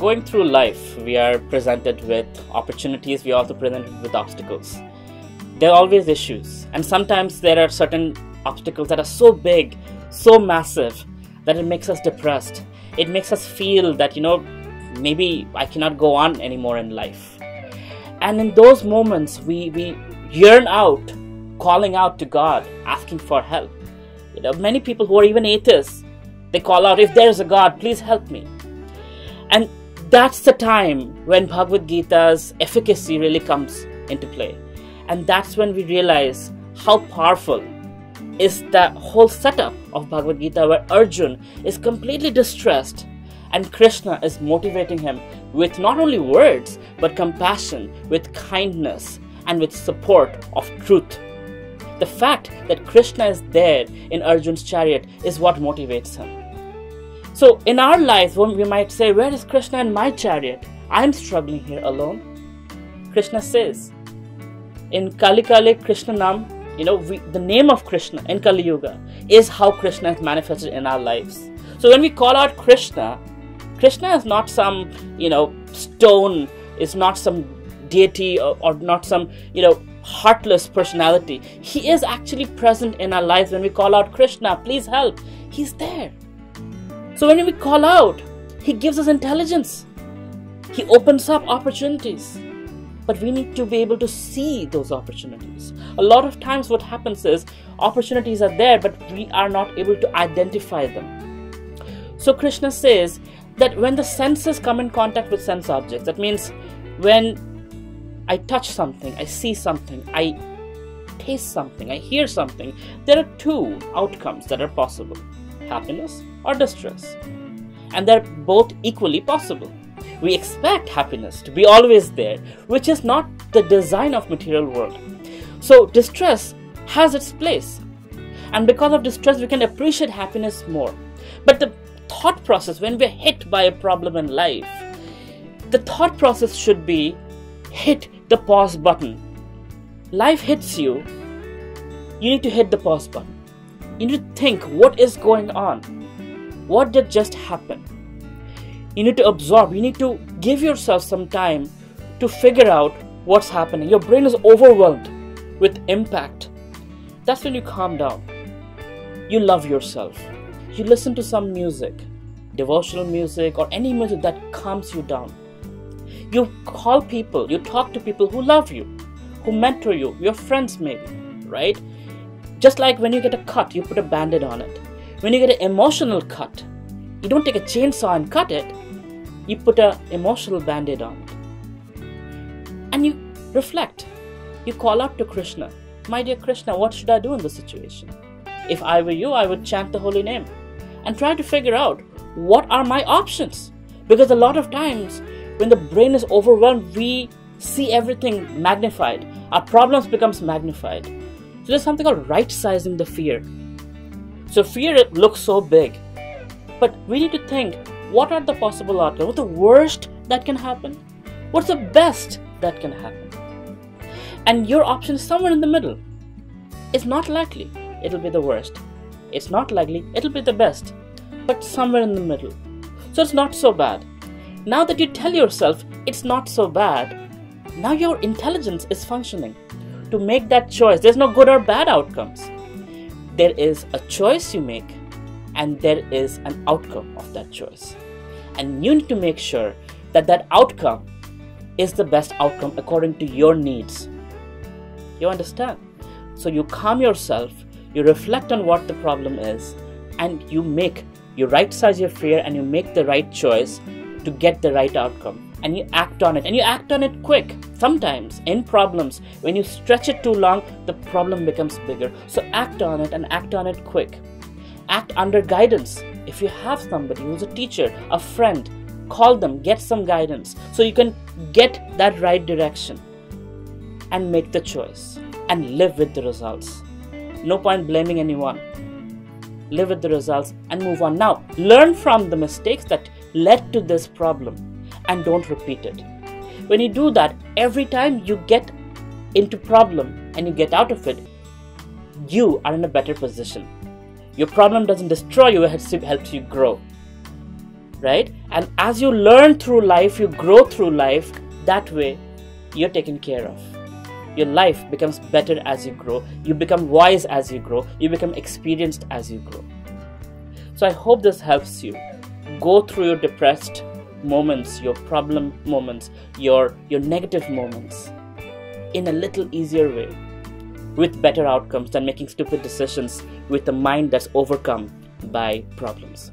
going through life, we are presented with opportunities, we are also presented with obstacles. There are always issues, and sometimes there are certain obstacles that are so big, so massive, that it makes us depressed. It makes us feel that, maybe I cannot go on anymore in life. And in those moments, we yearn out, calling out to God, asking for help. Many people who are even atheists, they call out, if there is a God, please help me. And that's the time when Bhagavad Gita's efficacy really comes into play. And that's when we realize how powerful is the whole setup of Bhagavad Gita, where Arjun is completely distressed and Krishna is motivating him with not only words, but compassion, with kindness, and with support of truth. The fact that Krishna is there in Arjun's chariot is what motivates him. So in our life, we might say, where is Krishna in my chariot? I am struggling here alone. Krishna says, in Kali Kali Krishna Nam, the name of Krishna in Kali Yuga is how Krishna is manifested in our lives. So when we call out Krishna, Krishna is not some, stone, is not some deity or not some, heartless personality. He is actually present in our lives. When we call out Krishna, please help, he's there. So when we call out, he gives us intelligence. He opens up opportunities. But we need to be able to see those opportunities. A lot of times what happens is opportunities are there, but we are not able to identify them. So Krishna says that when the senses come in contact with sense objects, that means when I touch something, I see something, I taste something, I hear something, there are two outcomes that are possible: happiness or distress. And they're both equally possible. We expect happiness to be always there, which is not the design of material world. So distress has its place. And because of distress, we can appreciate happiness more. But the thought process, when we're hit by a problem in life, the thought process should be, hit the pause button. Life hits you, you need to hit the pause button. You need to think, what is going on? What did just happen? You need to absorb, you need to give yourself some time to figure out what's happening. Your brain is overwhelmed with impact. That's when you calm down. You love yourself. You listen to some music, devotional music or any music that calms you down. You call people, you talk to people who love you, who mentor you, your friends maybe, right? Just like when you get a cut, you put a band-aid on it. When you get an emotional cut, you don't take a chainsaw and cut it. You put an emotional band-aid on it. And you reflect. You call out to Krishna. My dear Krishna, what should I do in this situation? If I were you, I would chant the holy name and try to figure out what are my options. Because a lot of times when the brain is overwhelmed, we see everything magnified. Our problems becomes magnified. So there's something called right-sizing the fear. So fear looks so big. But we need to think, what are the possible outcomes? What's the worst that can happen? What's the best that can happen? And your option is somewhere in the middle. It's not likely it'll be the worst. It's not likely it'll be the best. But somewhere in the middle. So it's not so bad. Now that you tell yourself it's not so bad, now your intelligence is functioning to make that choice. There's no good or bad outcomes. There is a choice you make, and there is an outcome of that choice. And you need to make sure that that outcome is the best outcome according to your needs. You understand? So you calm yourself, you reflect on what the problem is, and you right size your fear and you make the right choice to get the right outcome. And you act on it, and you act on it quick. Sometimes in problems, when you stretch it too long, the problem becomes bigger. So act on it and act on it quick. Act under guidance. If you have somebody who's a teacher, a friend, call them, get some guidance so you can get that right direction and make the choice and live with the results. No point blaming anyone. Live with the results and move on. Now, learn from the mistakes that led to this problem and don't repeat it. When you do that, every time you get into problem and you get out of it, you are in a better position. Your problem doesn't destroy you, it helps you grow. right? And as you learn through life, you grow through life, that way you're taken care of. Your life becomes better as you grow. You become wise as you grow. You become experienced as you grow. So I hope this helps you go through your depressed moments, your problem moments, your negative moments in a little easier way, with better outcomes than making stupid decisions with a mind that's overcome by problems.